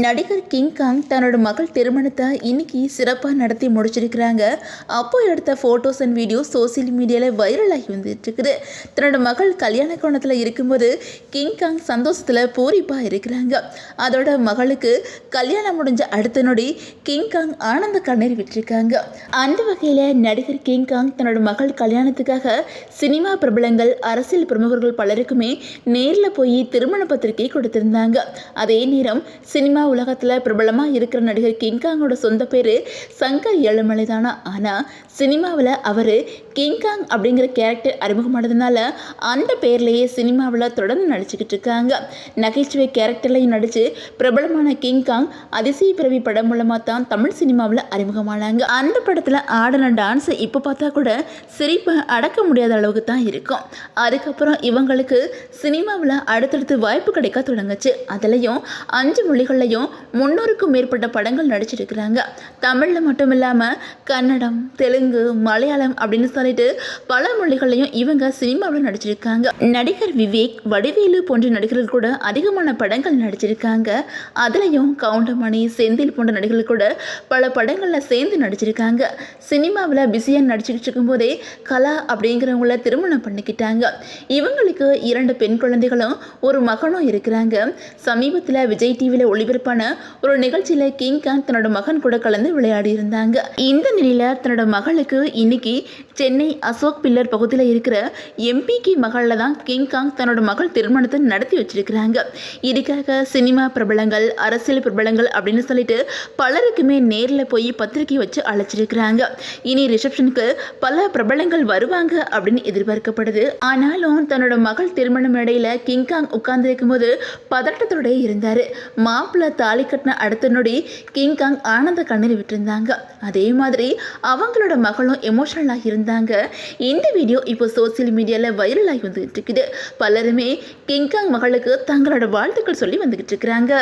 நடிகர் கிங்காங் தன்னோட மகள் திருமணத்தை இன்னைக்கு சிறப்பாக நடத்தி முடிச்சிருக்கிறாங்க. அப்போ எடுத்த ஃபோட்டோஸ் அண்ட் வீடியோஸ் சோசியல் மீடியாவில் வைரலாகி வந்துட்டு இருக்குது. தன்னோட மகள் கல்யாண கோணத்தில் இருக்கும்போது கிங்காங் சந்தோஷத்தில் பூரிப்பாக இருக்கிறாங்க. அதோட மகளுக்கு கல்யாணம் முடிஞ்ச அடுத்த நொடி கிங்காங் ஆனந்த கண்ணீர் விட்டுருக்காங்க. அந்த வகையில் நடிகர் கிங்காங் தன்னோட மகள் கல்யாணத்துக்காக சினிமா பிரபலங்கள், அரசியல் பிரமுகர்கள் பலருக்குமே நேரில் போய் திருமண பத்திரிகை கொடுத்திருந்தாங்க. அதே நேரம் சினிமா உலகத்தில் பிரபலமாக இருக்கிற நடிகர் கிங்காங்கோட சொந்த பேர் சங்கர் ஏழுமலை தானா. ஆனால் சினிமாவில் அவர் கிங்காங் அப்படிங்கிற கேரக்டர் அறிமுகமானதுனால அந்த பேர்லேயே சினிமாவில் தொடர்ந்து நடிச்சுக்கிட்டு இருக்காங்க. நகைச்சுவை கேரக்டர்லையும் நடித்து பிரபலமான கிங்காங் அதிசய பிறவி படம் மூலமாக தான் தமிழ் சினிமாவில் அறிமுகமானாங்க. அந்த படத்தில் ஆடின டான்ஸ் இப்போ பார்த்தா கூட சிரிப்பை அடக்க முடியாத அளவுக்கு தான் இருக்கும். அதுக்கப்புறம் இவங்களுக்கு சினிமாவில் அடுத்தடுத்து வாய்ப்பு கிடைக்க தொடங்குச்சு. அதுலேயும் 5 மொழிகள்லையும் 300க்கும் மேற்பட்ட படங்கள் நடிச்சிருக்கிறாங்க. தமிழில் மட்டும் இல்லாமல் கன்னடம், தெலுங்கு, மலையாளம் அப்படின்னு சொல்லிட்டு பல மொழிகளையும் இவங்க சினிமாவில் நடிச்சிருக்காங்க. நடிகர் விவேக், வடிவேலு போன்ற நடிகர்கள் கூட அதிகமான படங்கள் நடிச்சிருக்காங்க. அதுலேயும் கவுண்டமணி, செந்தில் போன்ற நடிகர்கள் கூட பல படங்களில் சேர்ந்து நடிச்சிருக்காங்க. சினிமாவில் பிஸியாக நடிச்சுக்கிட்டு இருக்கும்போதே கலா அப்படிங்கிறவங்கள திருமணம் பண்ணிக்கிட்டாங்க. இவங்களுக்கு 2 பெண் குழந்தைகளும் ஒரு மகனும் இருக்கிறாங்க. சமீபத்தில் விஜய் டிவியில் ஒளிபரப்பான ஒரு நிகழ்ச்சியில் கிங்காங் தன்னோட மகன் கூட கலந்து விளையாடி இருந்தாங்க. இந்த நிலையில் தன்னோட மகளுக்கு இன்னைக்கு சென்னை அசோக் பில்லர் பகுதியில் இருக்கிற எம்பிக்கு மகளில் தான் கிங்காங் தன்னோட மகள் திருமணத்தை நடத்தி வச்சிருக்கிறாங்க. இதுக்காக சினிமா பிரபலங்கள், அரசியல் பிரபலங்கள் அப்படின்னு சொல்லிட்டு பலருக்குமே நேரில் போய் பத்திரிக்கை வச்சு அழைச்சிருக்கிறாங்க. இனி ரிசப்ஷனுக்கு பல பிரபலங்கள் வருவாங்க அப்படின்னு எதிர்பார்க்கப்படுது. ஆனாலும் தன்னோட மகள் திருமண மேடையில் கிங்காங் உட்கார்ந்து இருக்கும்போது பதட்டத்தோட இருந்தார். மாப்பிள்ளை தாலி கட்டின அடுத்த நொடி கிங்காங் ஆனந்த கண்ணீர் விட்டுருந்தாங்க. அதே மாதிரி அவங்களோட மகளும் எமோஷனலாக இருந்தாங்க. இந்த வீடியோ இப்போ சோசியல் மீடியாவில் வைரலாகி வந்துகிட்டு இருக்குது. பலருமே கிங்காங் மகளுக்கு தங்களோட வாழ்த்துக்கள் சொல்லி வந்துகிட்டு இருக்கிறாங்க.